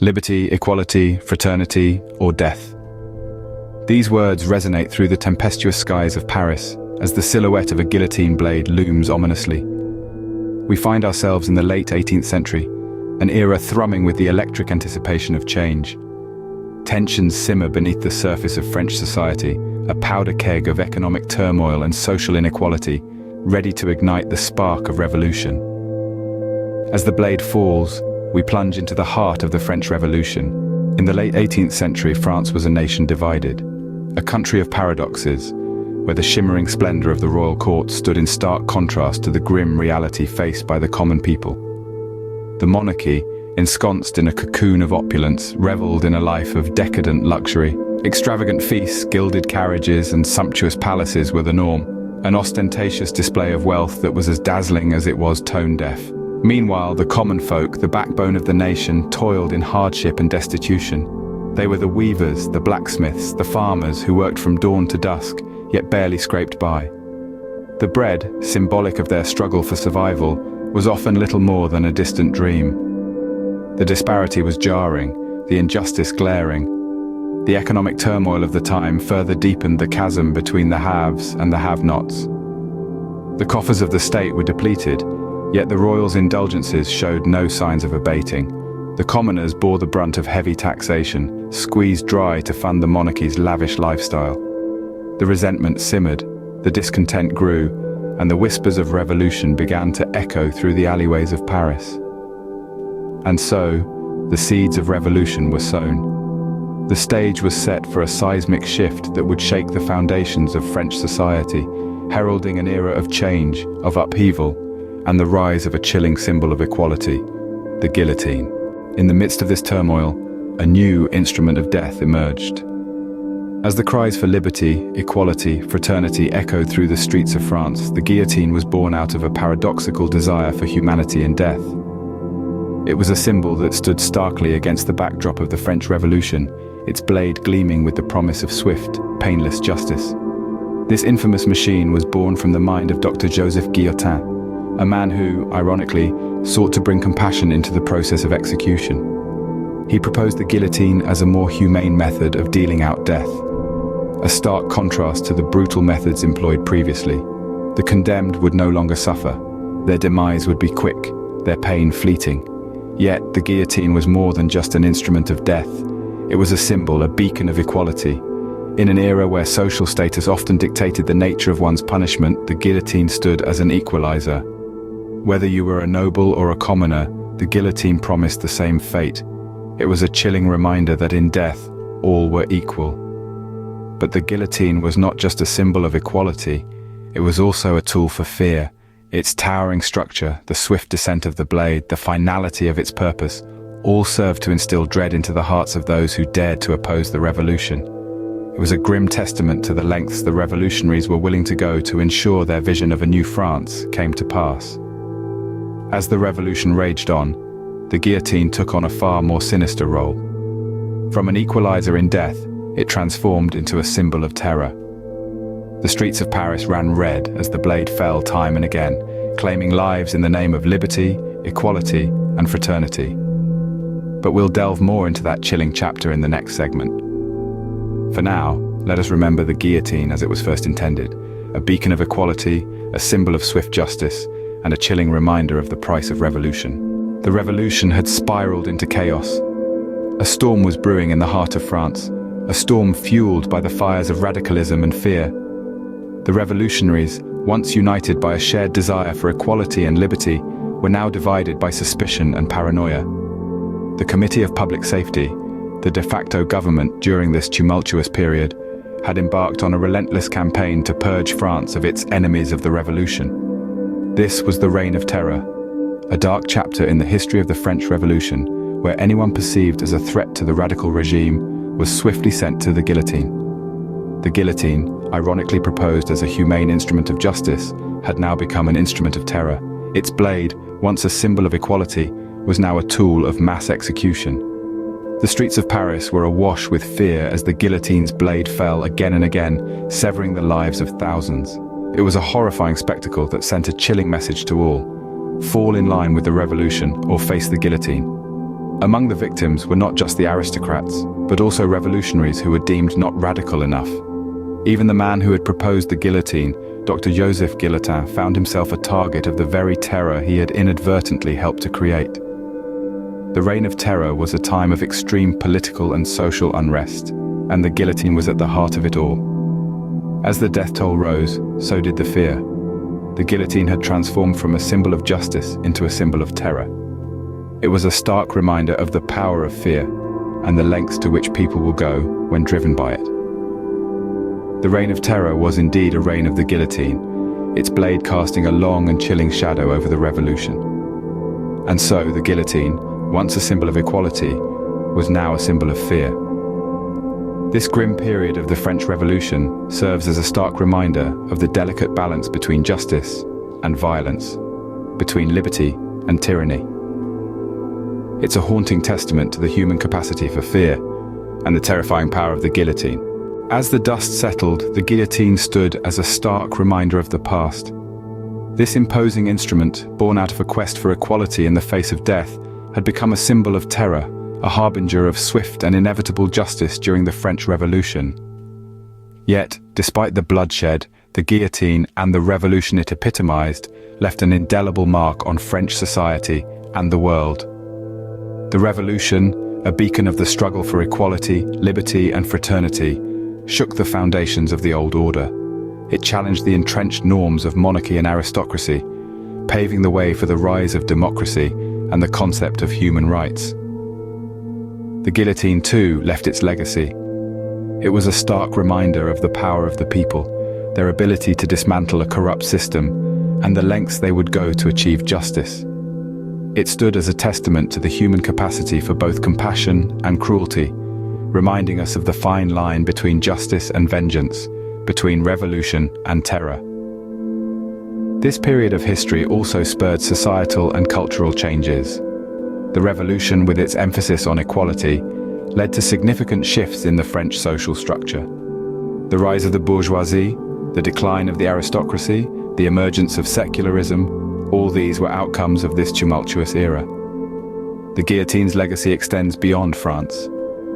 liberty, equality, fraternity, or death. These words resonate through the tempestuous skies of Paris as the silhouette of a guillotine blade looms ominously. We find ourselves in the late 18th century, an era thrumming with the electric anticipation of change. Tensions simmer beneath the surface of French society, a powder keg of economic turmoil and social inequality, ready to ignite the spark of revolution. As the blade falls, we plunge into the heart of the French Revolution. In the late 18th century, France was a nation divided, a country of paradoxes, where the shimmering splendor of the royal court stood in stark contrast to the grim reality faced by the common people. The monarchy, ensconced in a cocoon of opulence, reveled in a life of decadent luxury. Extravagant feasts, gilded carriages, and sumptuous palaces were the norm, an ostentatious display of wealth that was as dazzling as it was tone-deaf. Meanwhile, the common folk, the backbone of the nation, toiled in hardship and destitution. They were the weavers, the blacksmiths, the farmers who worked from dawn to dusk, yet barely scraped by. The bread, symbolic of their struggle for survival, was often little more than a distant dream. The disparity was jarring, the injustice glaring. The economic turmoil of the time further deepened the chasm between the haves and the have-nots. The coffers of the state were depleted, yet the royals' indulgences showed no signs of abating. The commoners bore the brunt of heavy taxation, squeezed dry to fund the monarchy's lavish lifestyle. The resentment simmered, the discontent grew, and the whispers of revolution began to echo through the alleyways of Paris. And so, the seeds of revolution were sown. The stage was set for a seismic shift that would shake the foundations of French society, heralding an era of change, of upheaval, and the rise of a chilling symbol of equality, the guillotine. In the midst of this turmoil, a new instrument of death emerged. As the cries for liberty, equality, fraternity echoed through the streets of France, the guillotine was born out of a paradoxical desire for humanity and death. It was a symbol that stood starkly against the backdrop of the French Revolution, its blade gleaming with the promise of swift, painless justice. This infamous machine was born from the mind of Dr. Joseph Guillotine, a man who, ironically, sought to bring compassion into the process of execution. He proposed the guillotine as a more humane method of dealing out death, a stark contrast to the brutal methods employed previously. The condemned would no longer suffer. Their demise would be quick, their pain fleeting. Yet, the guillotine was more than just an instrument of death. It was a symbol, a beacon of equality. In an era where social status often dictated the nature of one's punishment, the guillotine stood as an equalizer. Whether you were a noble or a commoner, the guillotine promised the same fate. It was a chilling reminder that in death, all were equal. But the guillotine was not just a symbol of equality, it was also a tool for fear. Its towering structure, the swift descent of the blade, the finality of its purpose, all served to instill dread into the hearts of those who dared to oppose the revolution. It was a grim testament to the lengths the revolutionaries were willing to go to ensure their vision of a new France came to pass. As the revolution raged on, the guillotine took on a far more sinister role. From an equalizer in death, it transformed into a symbol of terror. The streets of Paris ran red as the blade fell time and again, claiming lives in the name of liberty, equality, and fraternity. But we'll delve more into that chilling chapter in the next segment. For now, let us remember the guillotine as it was first intended, a beacon of equality, a symbol of swift justice, and a chilling reminder of the price of revolution. The revolution had spiraled into chaos. A storm was brewing in the heart of France, a storm fueled by the fires of radicalism and fear. The revolutionaries, once united by a shared desire for equality and liberty, were now divided by suspicion and paranoia. The Committee of Public Safety, the de facto government during this tumultuous period, had embarked on a relentless campaign to purge France of its enemies of the revolution. This was the Reign of Terror, a dark chapter in the history of the French Revolution, where anyone perceived as a threat to the radical regime was swiftly sent to the guillotine. The guillotine, ironically proposed as a humane instrument of justice, had now become an instrument of terror. Its blade, once a symbol of equality, was now a tool of mass execution. The streets of Paris were awash with fear as the guillotine's blade fell again and again, severing the lives of thousands. It was a horrifying spectacle that sent a chilling message to all: fall in line with the revolution or face the guillotine. Among the victims were not just the aristocrats, but also revolutionaries who were deemed not radical enough. Even the man who had proposed the guillotine, Dr. Joseph Guillotine, found himself a target of the very terror he had inadvertently helped to create. The Reign of Terror was a time of extreme political and social unrest, and the guillotine was at the heart of it all. As the death toll rose, so did the fear. The guillotine had transformed from a symbol of justice into a symbol of terror. It was a stark reminder of the power of fear and the lengths to which people will go when driven by it. The Reign of Terror was indeed a reign of the guillotine, its blade casting a long and chilling shadow over the revolution. And so the guillotine, once a symbol of equality, was now a symbol of fear. This grim period of the French Revolution serves as a stark reminder of the delicate balance between justice and violence, between liberty and tyranny. It's a haunting testament to the human capacity for fear and the terrifying power of the guillotine. As the dust settled, the guillotine stood as a stark reminder of the past. This imposing instrument, born out of a quest for equality in the face of death, had become a symbol of terror, a harbinger of swift and inevitable justice during the French Revolution. Yet, despite the bloodshed, the guillotine and the revolution it epitomized left an indelible mark on French society and the world. The revolution, a beacon of the struggle for equality, liberty, and fraternity, shook the foundations of the old order. It challenged the entrenched norms of monarchy and aristocracy, paving the way for the rise of democracy and the concept of human rights. The guillotine, too, left its legacy. It was a stark reminder of the power of the people, their ability to dismantle a corrupt system, and the lengths they would go to achieve justice. It stood as a testament to the human capacity for both compassion and cruelty, reminding us of the fine line between justice and vengeance, between revolution and terror. This period of history also spurred societal and cultural changes. The revolution, with its emphasis on equality, led to significant shifts in the French social structure. The rise of the bourgeoisie, the decline of the aristocracy, the emergence of secularism, all these were outcomes of this tumultuous era. The guillotine's legacy extends beyond France.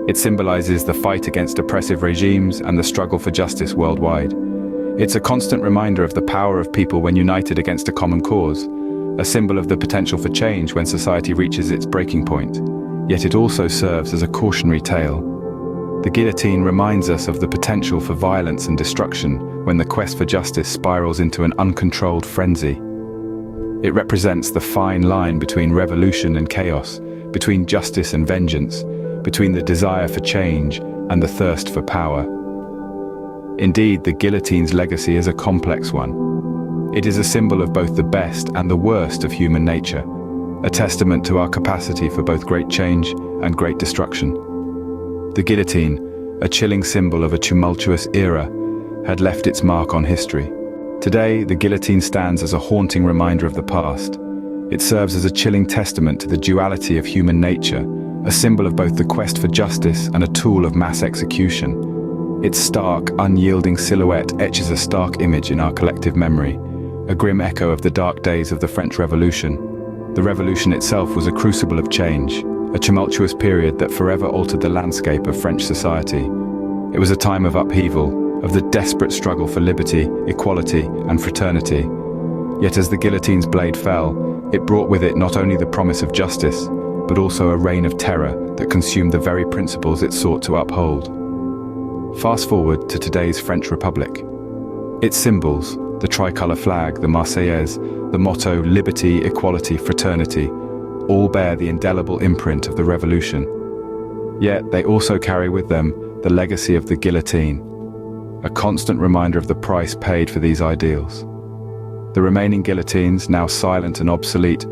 It symbolizes the fight against oppressive regimes and the struggle for justice worldwide. It's a constant reminder of the power of people when united against a common cause, a symbol of the potential for change when society reaches its breaking point. Yet it also serves as a cautionary tale. The guillotine reminds us of the potential for violence and destruction when the quest for justice spirals into an uncontrolled frenzy. It represents the fine line between revolution and chaos, between justice and vengeance, between the desire for change and the thirst for power. Indeed, the guillotine's legacy is a complex one. It is a symbol of both the best and the worst of human nature, a testament to our capacity for both great change and great destruction. The guillotine, a chilling symbol of a tumultuous era, had left its mark on history. Today, the guillotine stands as a haunting reminder of the past. It serves as a chilling testament to the duality of human nature, a symbol of both the quest for justice and a tool of mass execution. Its stark, unyielding silhouette etches a stark image in our collective memory, a grim echo of the dark days of the French Revolution. The revolution itself was a crucible of change, a tumultuous period that forever altered the landscape of French society. It was a time of upheaval, of the desperate struggle for liberty, equality, and fraternity. Yet as the guillotine's blade fell, it brought with it not only the promise of justice, but also a reign of terror that consumed the very principles it sought to uphold. Fast forward to today's French Republic. Its symbols, the tricolour flag, the Marseillaise, the motto liberty, equality, fraternity, all bear the indelible imprint of the revolution. Yet they also carry with them the legacy of the guillotine, a constant reminder of the price paid for these ideals. The remaining guillotines, now silent and obsolete,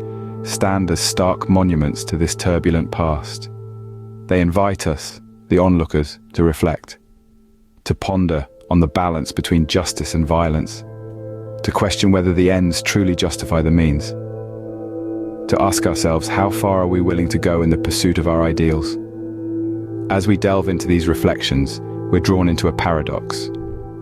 stand as stark monuments to this turbulent past. They invite us, the onlookers, to reflect, to ponder on the balance between justice and violence, to question whether the ends truly justify the means, to ask ourselves how far are we willing to go in the pursuit of our ideals. As we delve into these reflections, we're drawn into a paradox.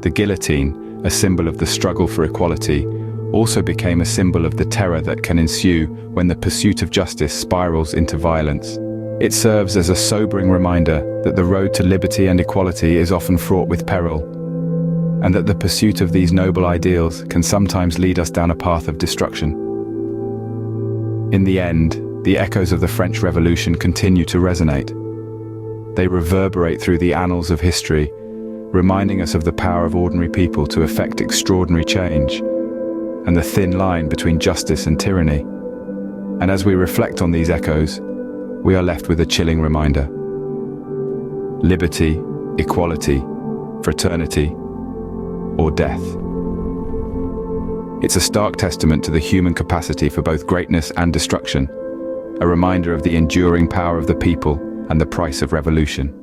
The guillotine, a symbol of the struggle for equality, also became a symbol of the terror that can ensue when the pursuit of justice spirals into violence. It serves as a sobering reminder that the road to liberty and equality is often fraught with peril, and that the pursuit of these noble ideals can sometimes lead us down a path of destruction. In the end, the echoes of the French Revolution continue to resonate. They reverberate through the annals of history, reminding us of the power of ordinary people to effect extraordinary change, and the thin line between justice and tyranny. And as we reflect on these echoes, we are left with a chilling reminder. Liberty, equality, fraternity, or death. It's a stark testament to the human capacity for both greatness and destruction, a reminder of the enduring power of the people and the price of revolution.